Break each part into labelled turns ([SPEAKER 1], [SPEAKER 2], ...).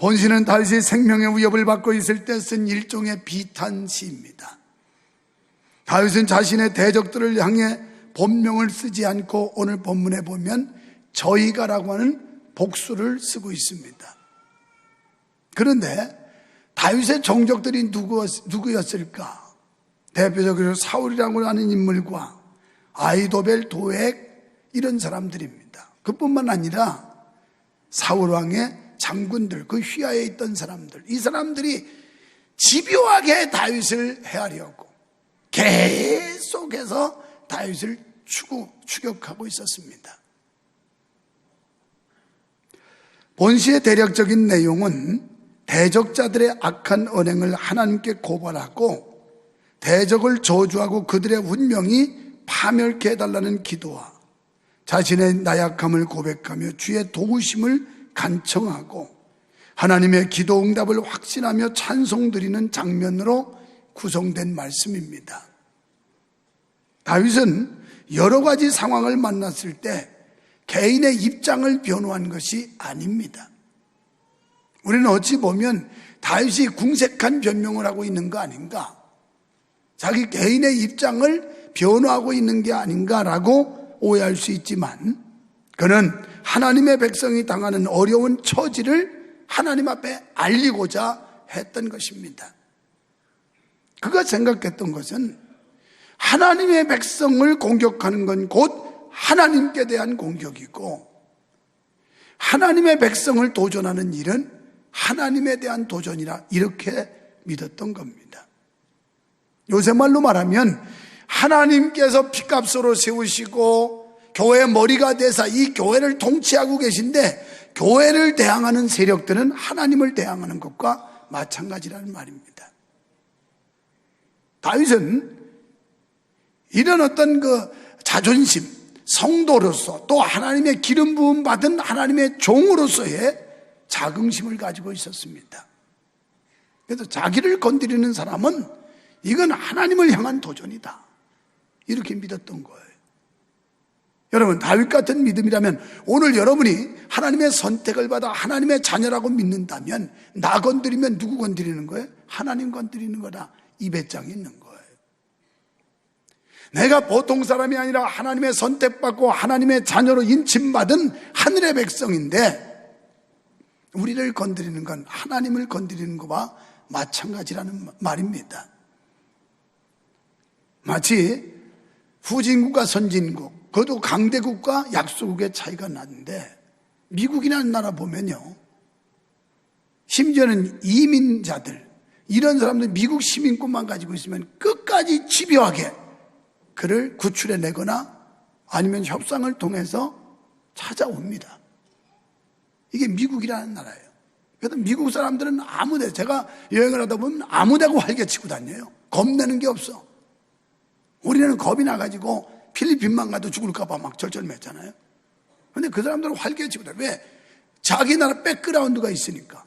[SPEAKER 1] 본시는 다윗이 생명의 위협을 받고 있을 때 쓴 일종의 비탄시입니다. 다윗은 자신의 대적들을 향해 본명을 쓰지 않고 오늘 본문에 보면 저희가라고 하는 복수를 쓰고 있습니다. 그런데 다윗의 종족들이 누구였을까? 대표적으로 사울이라고 하는 인물과 아히도벨, 도액 이런 사람들입니다. 그뿐만 아니라 사울왕의 장군들, 그 휘하에 있던 사람들, 이 사람들이 집요하게 다윗을 헤아려고 계속해서 다윗을 추격하고 있었습니다. 본시의 대략적인 내용은 대적자들의 악한 언행을 하나님께 고발하고 대적을 저주하고 그들의 운명이 파멸케 해달라는 기도와 자신의 나약함을 고백하며 주의 도우심을 간청하고 하나님의 기도 응답을 확신하며 찬송드리는 장면으로 구성된 말씀입니다. 다윗은 여러 가지 상황을 만났을 때 개인의 입장을 변호한 것이 아닙니다. 우리는 어찌 보면 다윗이 궁색한 변명을 하고 있는 거 아닌가, 자기 개인의 입장을 변호하고 있는 게 아닌가라고 오해할 수 있지만, 그는 하나님의 백성이 당하는 어려운 처지를 하나님 앞에 알리고자 했던 것입니다. 그가 생각했던 것은 하나님의 백성을 공격하는 건 곧 하나님께 대한 공격이고, 하나님의 백성을 도전하는 일은 하나님에 대한 도전이라 이렇게 믿었던 겁니다. 요새 말로 말하면 하나님께서 피값으로 세우시고 교회 머리가 되사 이 교회를 통치하고 계신데, 교회를 대항하는 세력들은 하나님을 대항하는 것과 마찬가지라는 말입니다. 다윗은 이런 어떤 그 자존심, 성도로서 또 하나님의 기름 부음 받은 하나님의 종으로서의 자긍심을 가지고 있었습니다. 그래서 자기를 건드리는 사람은 이건 하나님을 향한 도전이다, 이렇게 믿었던 거예요. 여러분, 다윗 같은 믿음이라면 오늘 여러분이 하나님의 선택을 받아 하나님의 자녀라고 믿는다면 나 건드리면 누구 건드리는 거예요? 하나님 건드리는 거다, 이 배짱이 있는 거예요. 내가 보통 사람이 아니라 하나님의 선택받고 하나님의 자녀로 인침받은 하늘의 백성인데 우리를 건드리는 건 하나님을 건드리는 것과 마찬가지라는 말입니다. 마치 후진국과 선진국, 그것도 강대국과 약소국의 차이가 나는데, 미국이라는 나라 보면요, 심지어는 이민자들, 이런 사람들 미국 시민권만 가지고 있으면 끝까지 집요하게 그를 구출해 내거나 아니면 협상을 통해서 찾아옵니다. 이게 미국이라는 나라예요. 그래서 미국 사람들은 아무데, 제가 여행을 하다 보면 아무데고 활개치고 다녀요. 겁내는 게 없어. 우리는 겁이 나가지고 필리핀만 가도 죽을까봐 막 절절맸잖아요. 그런데 그 사람들은 활개치고 다녀요. 왜? 자기 나라 백그라운드가 있으니까,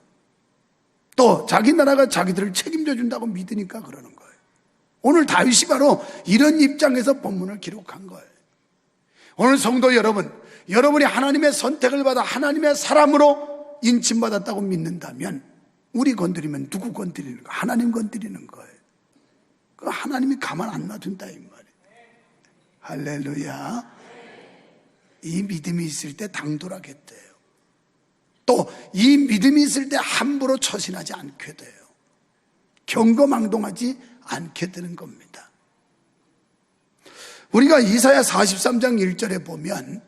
[SPEAKER 1] 또 자기 나라가 자기들을 책임져 준다고 믿으니까 그러는 거예요. 오늘 다윗이 바로 이런 입장에서 본문을 기록한 거예요. 오늘 성도 여러분, 여러분이 하나님의 선택을 받아 하나님의 사람으로 인침받았다고 믿는다면 우리 건드리면 누구 건드리는 거예요? 하나님 건드리는 거예요. 그 하나님이 가만 안 놔둔다 이 말이에요. 할렐루야. 이 믿음이 있을 때 당돌하겠대요. 또 이 믿음이 있을 때 함부로 처신하지 않게 돼요. 경거망동하지 않게 되는 겁니다. 우리가 이사야 43장 1절에 보면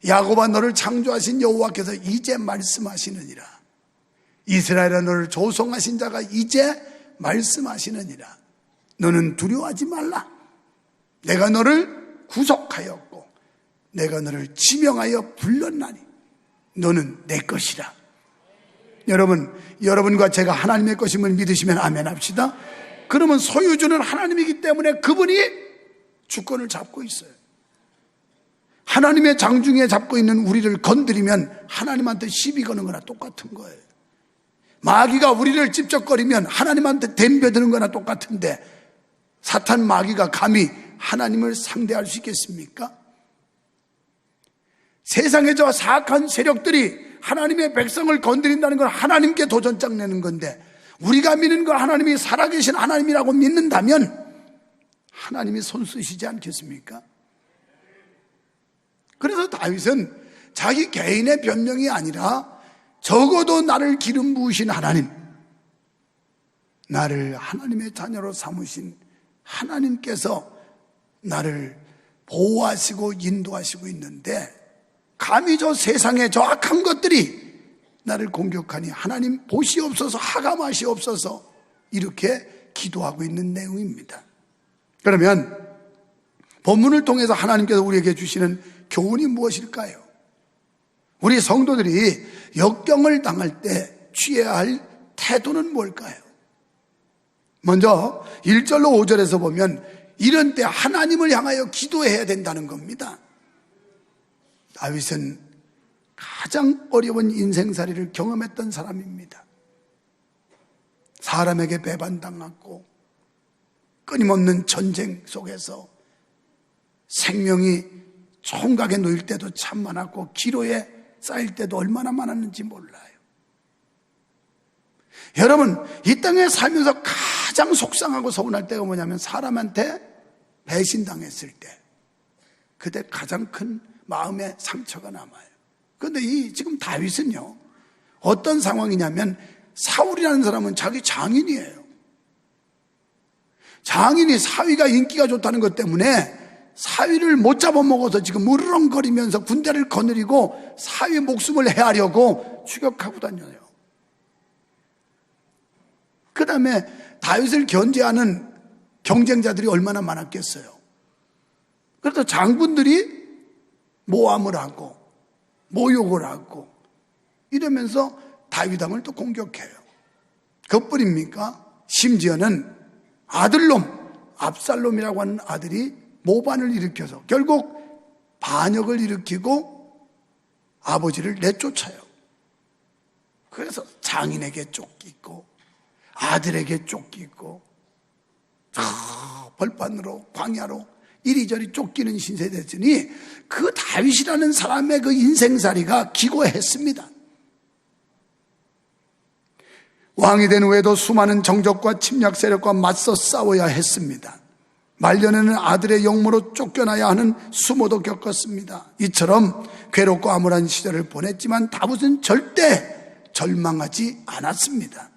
[SPEAKER 1] 야곱아, 너를 창조하신 여호와께서 이제 말씀하시느니라. 이스라엘아, 너를 조성하신 자가 이제 말씀하시느니라. 너는 두려워하지 말라. 내가 너를 구속하였고 내가 너를 지명하여 불렀나니 너는 내 것이라. 여러분, 여러분과 제가 하나님의 것임을 믿으시면 아멘 합시다. 그러면 소유주는 하나님이기 때문에 그분이 주권을 잡고 있어요. 하나님의 장중에 잡고 있는 우리를 건드리면 하나님한테 시비 거는 거나 똑같은 거예요. 마귀가 우리를 찝쩍거리면 하나님한테 덤벼드는 거나 똑같은데, 사탄 마귀가 감히 하나님을 상대할 수 있겠습니까? 세상에 저 사악한 세력들이 하나님의 백성을 건드린다는 건 하나님께 도전장 내는 건데, 우리가 믿는 거 하나님이 살아계신 하나님이라고 믿는다면 하나님이 손 쓰시지 않겠습니까? 그래서 다윗은 자기 개인의 변명이 아니라 적어도 나를 기름 부으신 하나님, 나를 하나님의 자녀로 삼으신 하나님께서 나를 보호하시고 인도하시고 있는데, 감히 저 세상의 저 악한 것들이 나를 공격하니 하나님 보시옵소서, 하감하시옵소서, 이렇게 기도하고 있는 내용입니다. 그러면 본문을 통해서 하나님께서 우리에게 주시는 교훈이 무엇일까요? 우리 성도들이 역경을 당할 때 취해야 할 태도는 뭘까요? 먼저 1절로 5절에서 보면 이런 때 하나님을 향하여 기도해야 된다는 겁니다. 다윗은 가장 어려운 인생살이를 경험했던 사람입니다. 사람에게 배반당하고 끊임없는 전쟁 속에서 생명이 총각에 놓일 때도 참 많았고 기로에 쌓일 때도 얼마나 많았는지 몰라요. 여러분, 이 땅에 살면서 가장 속상하고 서운할 때가 뭐냐면 사람한테 배신당했을 때, 그때 가장 큰 마음의 상처가 남아요. 그런데 지금 다윗은요, 어떤 상황이냐면 사울이라는 사람은 자기 장인이에요. 장인이 사위가 인기가 좋다는 것 때문에 사위를 못 잡아먹어서 지금 으르렁거리면서 군대를 거느리고 사위 목숨을 해하려고 추격하고 다녀요. 그 다음에 다윗을 견제하는 경쟁자들이 얼마나 많았겠어요. 그래서 장군들이 모함을 하고 모욕을 하고 이러면서 다윗 왕을 또 공격해요. 그뿐입니까? 심지어는 아들놈 압살롬이라고 하는 아들이 모반을 일으켜서 결국 반역을 일으키고 아버지를 내쫓아요. 그래서 장인에게 쫓기고 아들에게 쫓기고 벌판으로 광야로 이리저리 쫓기는 신세 됐으니 그 다윗이라는 사람의 그 인생살이가 기고했습니다. 왕이 된 후에도 수많은 정적과 침략 세력과 맞서 싸워야 했습니다. 말년에는 아들의 영모로 쫓겨나야 하는 수모도 겪었습니다. 이처럼 괴롭고 암울한 시절을 보냈지만 다윗은 절대 절망하지 않았습니다.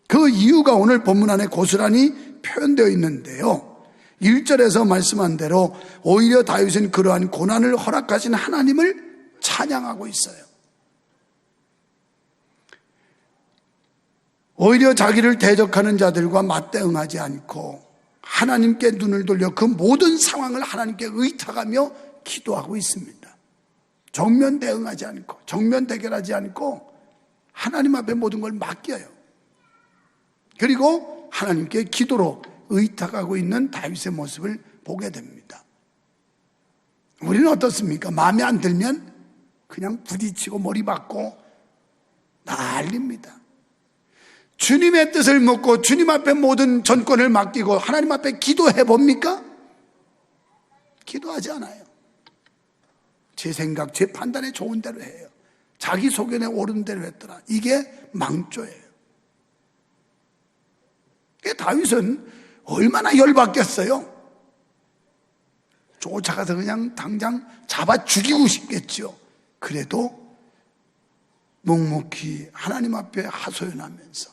[SPEAKER 1] 그 이유가 오늘 본문 안에 고스란히 표현되어 있는데요, 1절에서 말씀한 대로 오히려 다윗은 그러한 고난을 허락하신 하나님을 찬양하고 있어요. 오히려 자기를 대적하는 자들과 맞대응하지 않고 하나님께 눈을 돌려 그 모든 상황을 하나님께 의탁하며 기도하고 있습니다. 정면 대응하지 않고 정면 대결하지 않고 하나님 앞에 모든 걸 맡겨요. 그리고 하나님께 기도로 의탁하고 있는 다윗의 모습을 보게 됩니다. 우리는 어떻습니까? 마음에 안 들면 그냥 부딪히고 머리 박고 난립니다. 주님의 뜻을 묻고 주님 앞에 모든 전권을 맡기고 하나님 앞에 기도해 봅니까? 기도하지 않아요. 제 생각, 제 판단에 좋은 대로 해요. 자기 소견에 옳은 대로 했더라. 이게 망조예요. 다윗은 얼마나 열받겠어요. 쫓아가서 그냥 당장 잡아 죽이고 싶겠죠. 그래도 묵묵히 하나님 앞에 하소연하면서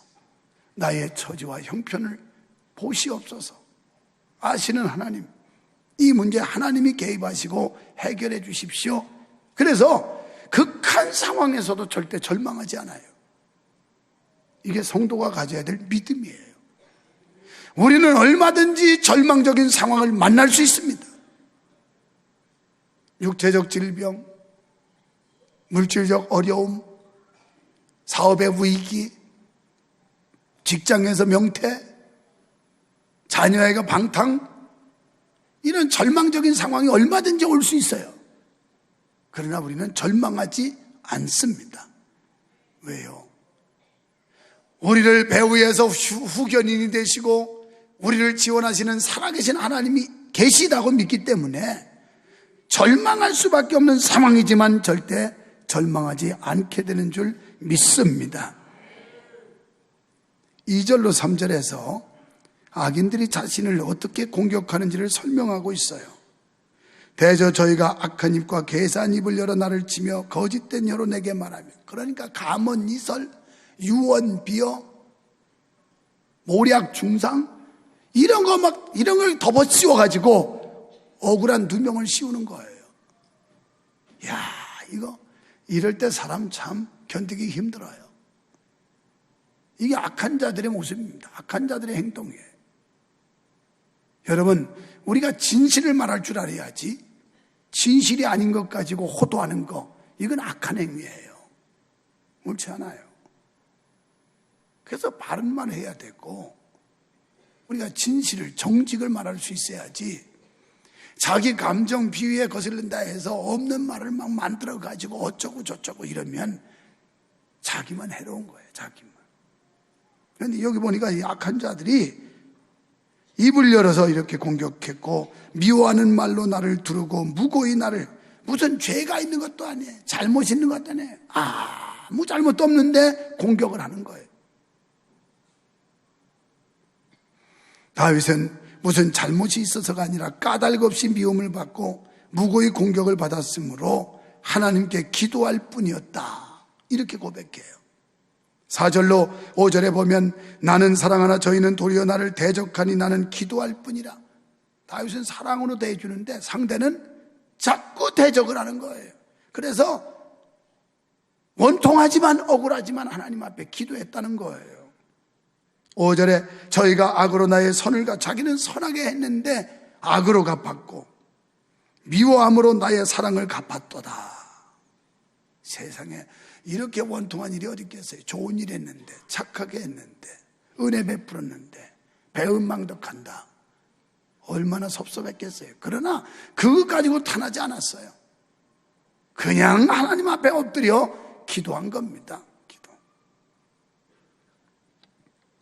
[SPEAKER 1] 나의 처지와 형편을 보시옵소서. 아시는 하나님, 이 문제 하나님이 개입하시고 해결해 주십시오. 그래서 극한 상황에서도 절대 절망하지 않아요. 이게 성도가 가져야 될 믿음이에요. 우리는 얼마든지 절망적인 상황을 만날 수 있습니다. 육체적 질병, 물질적 어려움, 사업의 위기, 직장에서 명퇴, 자녀에게 방탕, 이런 절망적인 상황이 얼마든지 올 수 있어요. 그러나 우리는 절망하지 않습니다. 왜요? 우리를 배후에서 후견인이 되시고 우리를 지원하시는 살아계신 하나님이 계시다고 믿기 때문에 절망할 수밖에 없는 상황이지만 절대 절망하지 않게 되는 줄 믿습니다. 2절로 3절에서 악인들이 자신을 어떻게 공격하는지를 설명하고 있어요. 대저 저희가 악한 입과 괴사한 입을 열어 나를 치며 거짓된 혀로 내게 말하며, 그러니까 감언 이설, 유언 비어, 모략 중상 이런 걸 덮어 씌워가지고 억울한 누명을 씌우는 거예요. 야, 이럴 때 사람 참 견디기 힘들어요. 이게 악한 자들의 모습입니다. 악한 자들의 행동이에요. 여러분, 우리가 진실을 말할 줄 알아야지, 진실이 아닌 것 가지고 호도하는 거, 이건 악한 행위예요. 옳지 않아요. 그래서 바른 말 해야 되고, 우리가 진실을, 정직을 말할 수 있어야지, 자기 감정 비위에 거슬린다 해서 없는 말을 막 만들어 가지고 어쩌고 저쩌고 이러면 자기만 해로운 거예요. 자기만. 그런데 여기 보니까 이 악한 자들이 입을 열어서 이렇게 공격했고, 미워하는 말로 나를 두르고 무고히 나를, 무슨 죄가 있는 것도 아니에요. 잘못 있는 것도 아니에요. 아무 잘못도 없는데 공격을 하는 거예요. 다윗은 무슨 잘못이 있어서가 아니라 까닭 없이 미움을 받고 무고히 공격을 받았으므로 하나님께 기도할 뿐이었다, 이렇게 고백해요. 4절로 5절에 보면 나는 사랑하나 저희는 도리어 나를 대적하니 나는 기도할 뿐이라. 다윗은 사랑으로 대해주는데 상대는 자꾸 대적을 하는 거예요. 그래서 원통하지만 억울하지만 하나님 앞에 기도했다는 거예요. 5절에 저희가 악으로 나의 선을 자기는 선하게 했는데 악으로 갚았고 미워함으로 나의 사랑을 갚았도다. 세상에 이렇게 원통한 일이 어디 있겠어요. 좋은 일 했는데, 착하게 했는데, 은혜 베풀었는데 배은망덕한다. 얼마나 섭섭했겠어요. 그러나 그것 가지고 탄하지 않았어요. 그냥 하나님 앞에 엎드려 기도한 겁니다. 기도.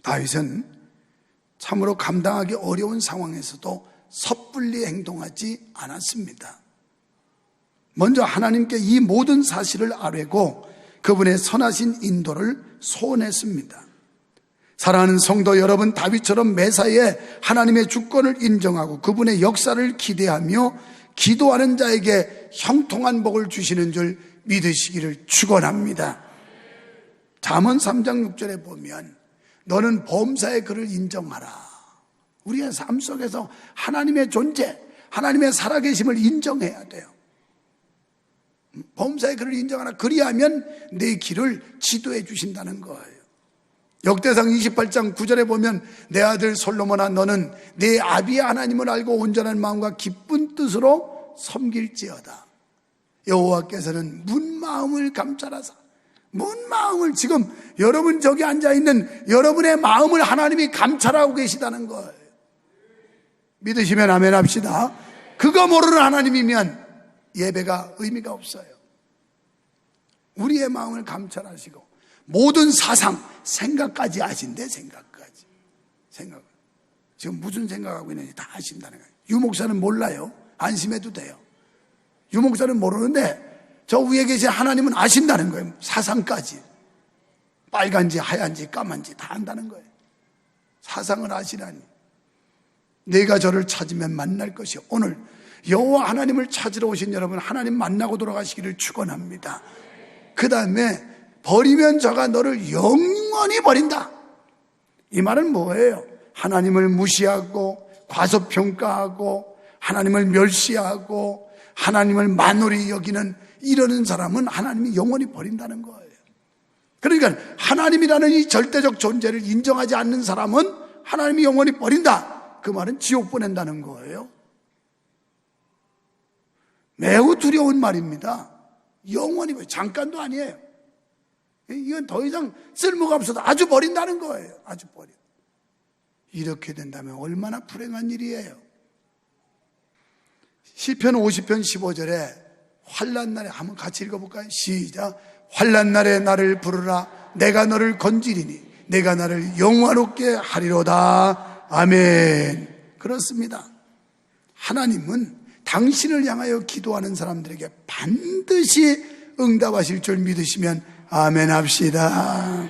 [SPEAKER 1] 다윗은 참으로 감당하기 어려운 상황에서도 섣불리 행동하지 않았습니다. 먼저 하나님께 이 모든 사실을 아뢰고 그분의 선하신 인도를 소원했습니다. 사랑하는 성도 여러분, 다윗처럼 매사에 하나님의 주권을 인정하고 그분의 역사를 기대하며 기도하는 자에게 형통한 복을 주시는 줄 믿으시기를 축원합니다. 잠언 3장 6절에 보면 너는 범사의 그를 인정하라. 우리의 삶 속에서 하나님의 존재, 하나님의 살아계심을 인정해야 돼요. 범사의 그를 인정하라. 그리하면 내 길을 지도해 주신다는 거예요. 역대상 28장 9절에 보면 내 아들 솔로몬아 너는 내 아비의 하나님을 알고 온전한 마음과 기쁜 뜻으로 섬길지어다. 여호와께서는 문마음을 감찰하사, 문마음을, 지금 여러분 저기 앉아있는 여러분의 마음을 하나님이 감찰하고 계시다는 거예요. 믿으시면 아멘 합시다. 그거 모르는 하나님이면 예배가 의미가 없어요. 우리의 마음을 감찰하시고 모든 사상, 생각까지 아신대. 생각까지. 생각. 지금 무슨 생각하고 있는지 다 아신다는 거예요. 유 목사는 몰라요. 안심해도 돼요. 유 목사는 모르는데 저 위에 계신 하나님은 아신다는 거예요. 사상까지. 빨간지 하얀지 까만지 다 안다는 거예요. 사상을 아시라니. 내가 저를 찾으면 만날 것이요. 오늘 여호와 하나님을 찾으러 오신 여러분, 하나님 만나고 돌아가시기를 축원합니다. 그 다음에 버리면 저가 너를 영원히 버린다. 이 말은 뭐예요? 하나님을 무시하고 과소평가하고 하나님을 멸시하고 하나님을 만홀히 여기는 이러는 사람은 하나님이 영원히 버린다는 거예요. 그러니까 하나님이라는 이 절대적 존재를 인정하지 않는 사람은 하나님이 영원히 버린다. 그 말은 지옥 보낸다는 거예요. 매우 두려운 말입니다. 영원히, 잠깐도 아니에요. 이건 더 이상 쓸모가 없어도 아주 버린다는 거예요. 아주 버려. 이렇게 된다면 얼마나 불행한 일이에요. 시편 50편 15절에 환난 날에, 한번 같이 읽어볼까요? 시작. 환난 날에 나를 부르라. 내가 너를 건지리니 내가 나를 영화롭게 하리로다. 아멘. 그렇습니다. 하나님은 당신을 향하여 기도하는 사람들에게 반드시 응답하실 줄 믿으시면 아멘 합시다.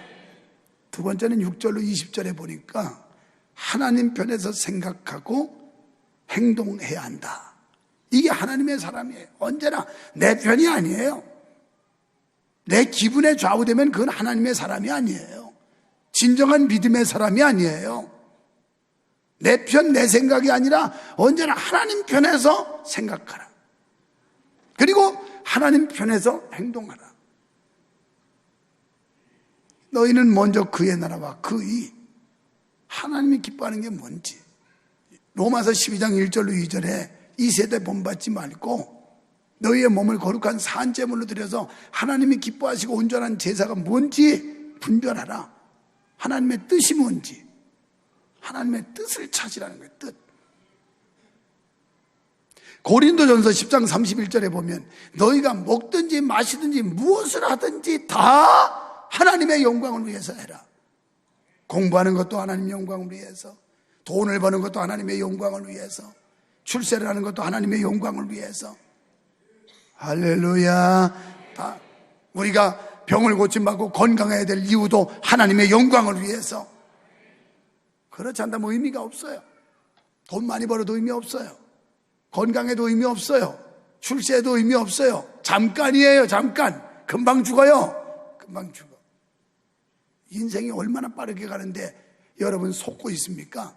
[SPEAKER 1] 두 번째는 6절로 20절에 보니까 하나님 편에서 생각하고 행동해야 한다. 이게 하나님의 사람이에요. 언제나 내 편이 아니에요. 내 기분에 좌우되면 그건 하나님의 사람이 아니에요. 진정한 믿음의 사람이 아니에요. 내 편, 내 생각이 아니라 언제나 하나님 편에서 생각하라. 그리고 하나님 편에서 행동하라. 너희는 먼저 그의 나라와 그의 하나님이 기뻐하는 게 뭔지 로마서 12장 1절로 2절에 이 세대 본받지 말고 너희의 몸을 거룩한 산제물로 드려서 하나님이 기뻐하시고 온전한 제사가 뭔지 분별하라. 하나님의 뜻이 뭔지 하나님의 뜻을 찾으라는 거예요. 뜻. 고린도전서 10장 31절에 보면 너희가 먹든지 마시든지 무엇을 하든지 다 하나님의 영광을 위해서 해라. 공부하는 것도 하나님의 영광을 위해서, 돈을 버는 것도 하나님의 영광을 위해서, 출세를 하는 것도 하나님의 영광을 위해서. 할렐루야. 다 우리가 병을 고침받고 건강해야 될 이유도 하나님의 영광을 위해서. 그렇지 않다면 의미가 없어요. 돈 많이 벌어도 의미 없어요. 건강에도 의미 없어요. 출세에도 의미 없어요. 잠깐이에요. 잠깐. 금방 죽어요. 금방 죽어. 인생이 얼마나 빠르게 가는데 여러분 속고 있습니까?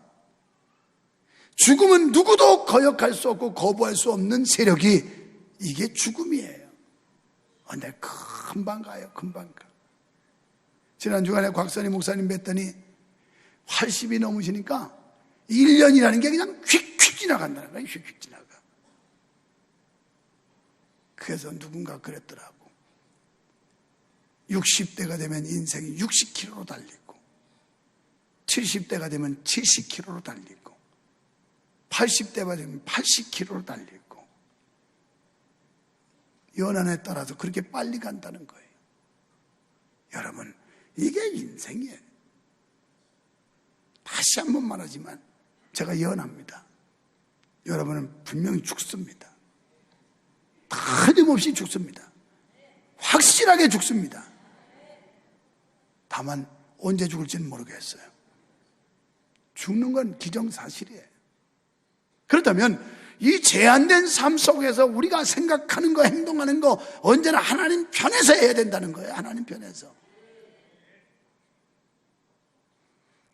[SPEAKER 1] 죽음은 누구도 거역할 수 없고 거부할 수 없는 세력이 이게 죽음이에요. 근데 금방 가요. 금방 가. 지난 주간에 곽선희 목사님 뵀더니 80이 넘으시니까 1년이라는 게 그냥 휙휙 지나간다는 거예요. 휙휙 지나가. 그래서 누군가 그랬더라고. 60대가 되면 인생이 60km로 달리고 70대가 되면 70km로 달리고 80대가 되면 80km로 달리고 연한에 따라서 그렇게 빨리 간다는 거예요. 여러분, 이게 인생이에요. 다시 한번 말하지만 제가 예언합니다. 여러분은 분명히 죽습니다. 틀림없이 죽습니다. 확실하게 죽습니다. 다만 언제 죽을지는 모르겠어요. 죽는 건 기정사실이에요. 그렇다면 이 제한된 삶 속에서 우리가 생각하는 거, 행동하는 거 언제나 하나님 편에서 해야 된다는 거예요. 하나님 편에서.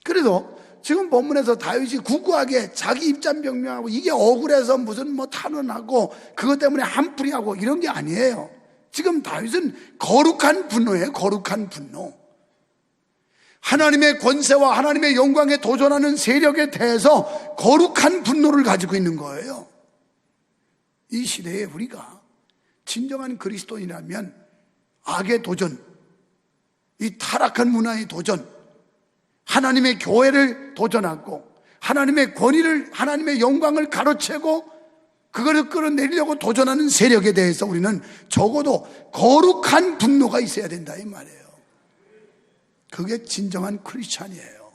[SPEAKER 1] 그래도 지금 본문에서 다윗이 구구하게 자기 입장 변명하고 이게 억울해서 무슨 탄원하고 그것 때문에 한풀이하고 이런 게 아니에요. 지금 다윗은 거룩한 분노예요. 거룩한 분노. 하나님의 권세와 하나님의 영광에 도전하는 세력에 대해서 거룩한 분노를 가지고 있는 거예요. 이 시대에 우리가 진정한 그리스도인이라면 악의 도전, 이 타락한 문화의 도전, 하나님의 교회를 도전하고 하나님의 권위를, 하나님의 영광을 가로채고 그거를 끌어내리려고 도전하는 세력에 대해서 우리는 적어도 거룩한 분노가 있어야 된다 이 말이에요. 그게 진정한 크리스찬이에요.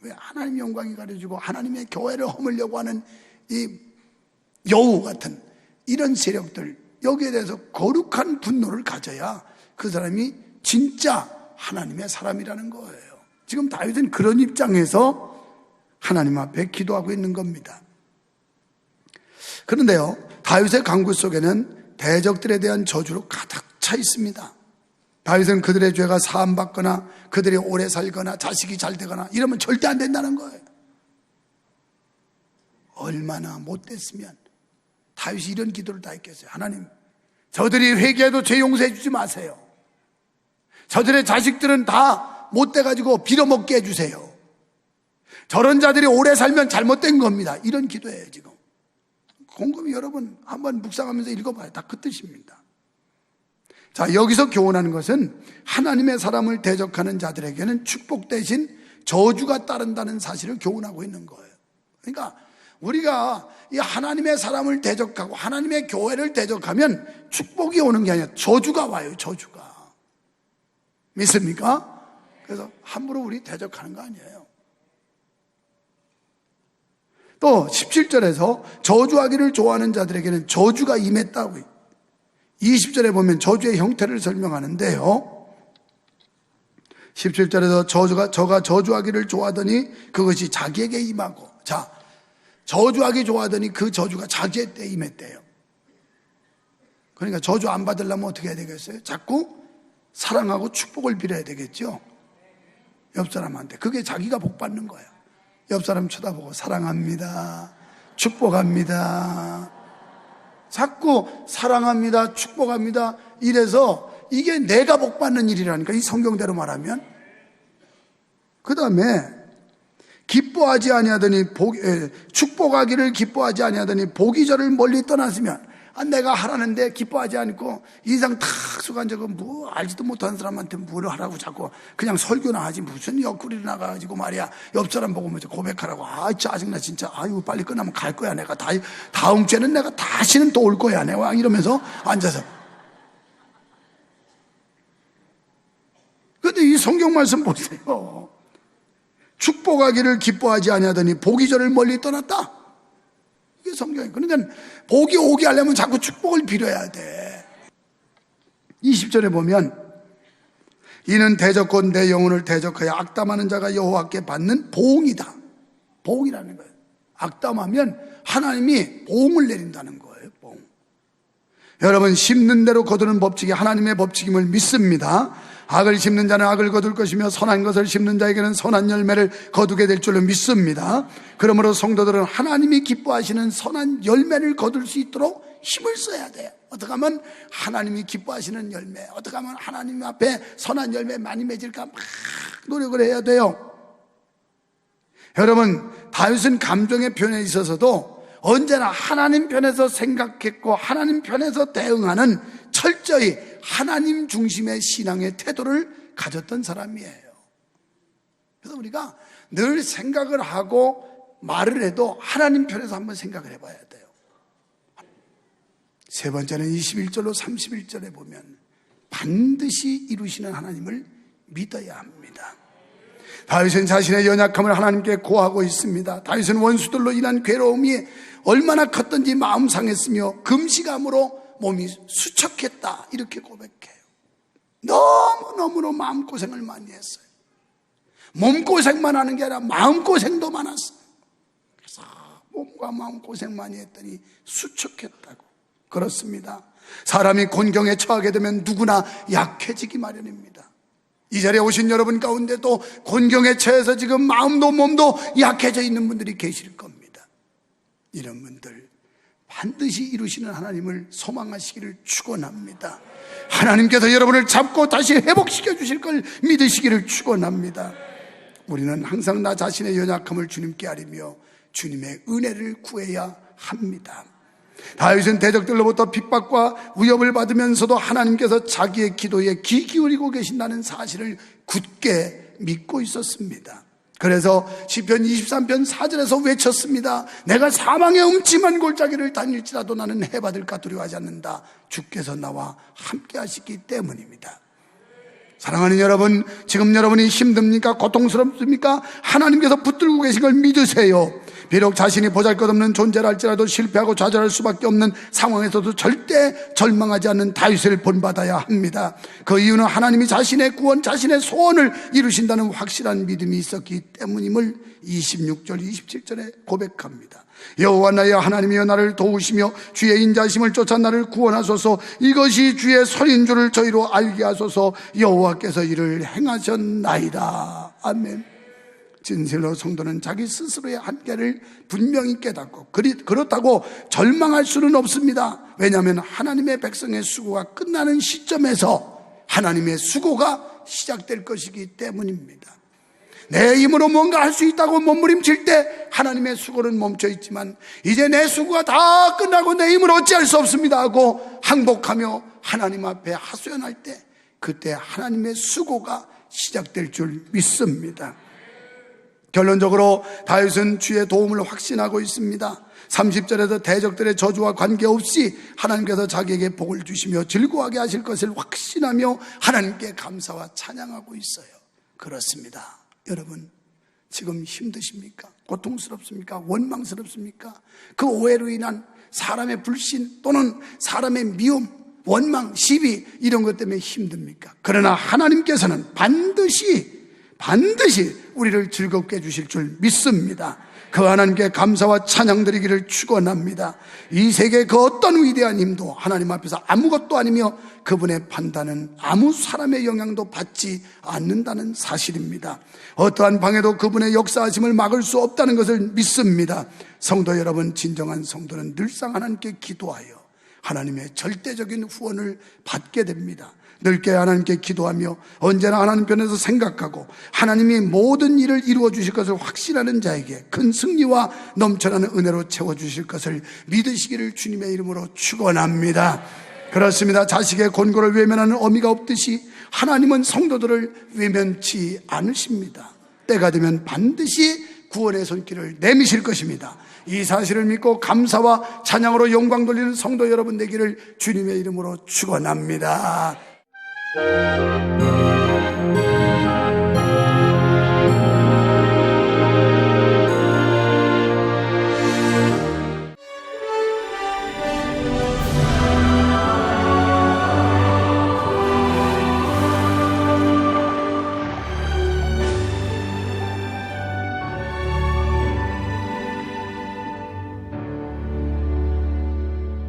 [SPEAKER 1] 왜 하나님 영광이 가려지고 하나님의 교회를 허물려고 하는 이 여우 같은 이런 세력들, 여기에 대해서 거룩한 분노를 가져야 그 사람이 진짜 하나님의 사람이라는 거예요. 지금 다윗은 그런 입장에서 하나님 앞에 기도하고 있는 겁니다. 그런데요, 다윗의 강구 속에는 대적들에 대한 저주로 가득 차 있습니다. 다윗은 그들의 죄가 사함받거나 그들이 오래 살거나 자식이 잘 되거나 이러면 절대 안 된다는 거예요. 얼마나 못됐으면 다윗이 이런 기도를 다 했겠어요. 하나님, 저들이 회개해도 죄 용서해 주지 마세요. 저들의 자식들은 다 못돼가지고 빌어먹게 해주세요. 저런 자들이 오래 살면 잘못된 겁니다. 이런 기도예요 지금. 곰곰이 여러분 한번 묵상하면서 읽어봐요. 다 그 뜻입니다. 자, 여기서 교훈하는 것은 하나님의 사람을 대적하는 자들에게는 축복 대신 저주가 따른다는 사실을 교훈하고 있는 거예요. 그러니까 우리가 이 하나님의 사람을 대적하고 하나님의 교회를 대적하면 축복이 오는 게 아니라 저주가 와요. 저주가. 믿습니까? 그래서 함부로 우리 대적하는 거 아니에요. 또 17절에서 저주하기를 좋아하는 자들에게는 저주가 임했다고. 20절에 보면 저주의 형태를 설명하는데요. 17절에서 저가 저주하기를 좋아하더니 그것이 자기에게 임하고, 자, 저주하기 좋아하더니 그 저주가 자기한테 임했대요. 그러니까 저주 안 받으려면 어떻게 해야 되겠어요? 자꾸 사랑하고 축복을 빌어야 되겠죠. 옆 사람한테. 그게 자기가 복 받는 거예요. 옆 사람 쳐다보고 사랑합니다, 축복합니다, 자꾸 사랑합니다, 축복합니다 이래서 이게 내가 복 받는 일이라니까, 이 성경대로 말하면. 그 다음에 기뻐하지 아니하더니 축복하기를 기뻐하지 아니하더니 복이 저를 멀리 떠났으면, 내가 하라는데 기뻐하지 않고 인상 탁 쑥앉아서 뭐 알지도 못하는 사람한테 뭘 하라고 자꾸 그냥 설교나 하지, 무슨 옆구리를 나가가지고 말이야 옆 사람 보고 먼저 고백하라고. 짜증나 진짜. 아유, 빨리 끝나면 갈 거야 내가. 다음 주에는 내가 다시는 또 올 거야 내가, 이러면서 앉아서. 근데 이 성경 말씀 보세요. 축복하기를 기뻐하지 아니하더니 복이 저를 멀리 떠났다. 이게 성경이에요. 그러니까 복이 오게 하려면 자꾸 축복을 빌어야 돼. 20절에 보면 이는 대적곧 내 영혼을 대적하여 악담하는 자가 여호와께 받는 보응이다. 보응이라는 거예요. 악담하면 하나님이 보응을 내린다는 거예요. 보응. 여러분, 심는 대로 거두는 법칙이 하나님의 법칙임을 믿습니다. 악을 심는 자는 악을 거둘 것이며 선한 것을 심는 자에게는 선한 열매를 거두게 될 줄로 믿습니다. 그러므로 성도들은 하나님이 기뻐하시는 선한 열매를 거둘 수 있도록 힘을 써야 돼요. 어떻게 하면 하나님이 기뻐하시는 열매, 어떻게 하면 하나님 앞에 선한 열매 많이 맺을까 막 노력을 해야 돼요. 여러분, 다윗은 감정의 표현에 있어서도 언제나 하나님 편에서 생각했고 하나님 편에서 대응하는 철저히 하나님 중심의 신앙의 태도를 가졌던 사람이에요. 그래서 우리가 늘 생각을 하고 말을 해도 하나님 편에서 한번 생각을 해봐야 돼요. 세 번째는 21절로 31절에 보면 반드시 이루시는 하나님을 믿어야 합니다. 다윗은 자신의 연약함을 하나님께 고하고 있습니다. 다윗은 원수들로 인한 괴로움이 얼마나 컸던지 마음 상했으며 금식함으로 몸이 수척했다, 이렇게 고백해요. 너무너무나 마음고생을 많이 했어요. 몸고생만 하는 게 아니라 마음고생도 많았어요. 그래서 몸과 마음고생 많이 했더니 수척했다고. 그렇습니다. 사람이 곤경에 처하게 되면 누구나 약해지기 마련입니다. 이 자리에 오신 여러분 가운데도 곤경에 처해서 지금 마음도 몸도 약해져 있는 분들이 계실 겁니다. 이런 분들 반드시 이루시는 하나님을 소망하시기를 축원합니다. 하나님께서 여러분을 잡고 다시 회복시켜 주실 걸 믿으시기를 축원합니다. 우리는 항상 나 자신의 연약함을 주님께 아뢰며 주님의 은혜를 구해야 합니다. 다윗은 대적들로부터 핍박과 위협을 받으면서도 하나님께서 자기의 기도에 귀 기울이고 계신다는 사실을 굳게 믿고 있었습니다. 그래서 시편 23편 4절에서 외쳤습니다. 내가 사망의 음침한 골짜기를 다닐지라도 나는 해받을까 두려워하지 않는다. 주께서 나와 함께 하시기 때문입니다. 사랑하는 여러분, 지금 여러분이 힘듭니까? 고통스럽습니까? 하나님께서 붙들고 계신 걸 믿으세요. 비록 자신이 보잘것없는 존재라 할지라도 실패하고 좌절할 수밖에 없는 상황에서도 절대 절망하지 않는 다윗을 본받아야 합니다. 그 이유는 하나님이 자신의 구원, 자신의 소원을 이루신다는 확실한 믿음이 있었기 때문임을 26절, 27절에 고백합니다. 여호와 나의 하나님이여 나를 도우시며 주의 인자심을 쫓아 나를 구원하소서. 이것이 주의 설인 줄을 저희로 알게 하소서. 여호와께서 이를 행하셨나이다. 아멘. 진실로 성도는 자기 스스로의 한계를 분명히 깨닫고 그렇다고 절망할 수는 없습니다. 왜냐하면 하나님의 백성의 수고가 끝나는 시점에서 하나님의 수고가 시작될 것이기 때문입니다. 내 힘으로 뭔가 할 수 있다고 몸부림칠 때 하나님의 수고는 멈춰 있지만 이제 내 수고가 다 끝나고 내 힘으로 어찌할 수 없습니다 하고 항복하며 하나님 앞에 하소연할 때 그때 하나님의 수고가 시작될 줄 믿습니다. 결론적으로 다윗은 주의 도움을 확신하고 있습니다. 30절에서 대적들의 저주와 관계없이 하나님께서 자기에게 복을 주시며 즐거워하게 하실 것을 확신하며 하나님께 감사와 찬양하고 있어요. 그렇습니다. 여러분, 지금 힘드십니까? 고통스럽습니까? 원망스럽습니까? 그 오해로 인한 사람의 불신 또는 사람의 미움, 원망, 시비 이런 것 때문에 힘듭니까? 그러나 하나님께서는 반드시 우리를 즐겁게 해주실 줄 믿습니다. 그 하나님께 감사와 찬양 드리기를 축원합니다. 이 세계 그 어떤 위대한 힘도 하나님 앞에서 아무것도 아니며 그분의 판단은 아무 사람의 영향도 받지 않는다는 사실입니다. 어떠한 방해도 그분의 역사하심을 막을 수 없다는 것을 믿습니다. 성도 여러분, 진정한 성도는 늘상 하나님께 기도하여 하나님의 절대적인 후원을 받게 됩니다. 넓게 하나님께 기도하며 언제나 하나님 편에서 생각하고 하나님이 모든 일을 이루어 주실 것을 확신하는 자에게 큰 승리와 넘쳐나는 은혜로 채워주실 것을 믿으시기를 주님의 이름으로 축원합니다. 그렇습니다. 자식의 곤고를 외면하는 어미가 없듯이 하나님은 성도들을 외면치 않으십니다. 때가 되면 반드시 구원의 손길을 내미실 것입니다. 이 사실을 믿고 감사와 찬양으로 영광 돌리는 성도 여러분 되기를 주님의 이름으로 축원합니다.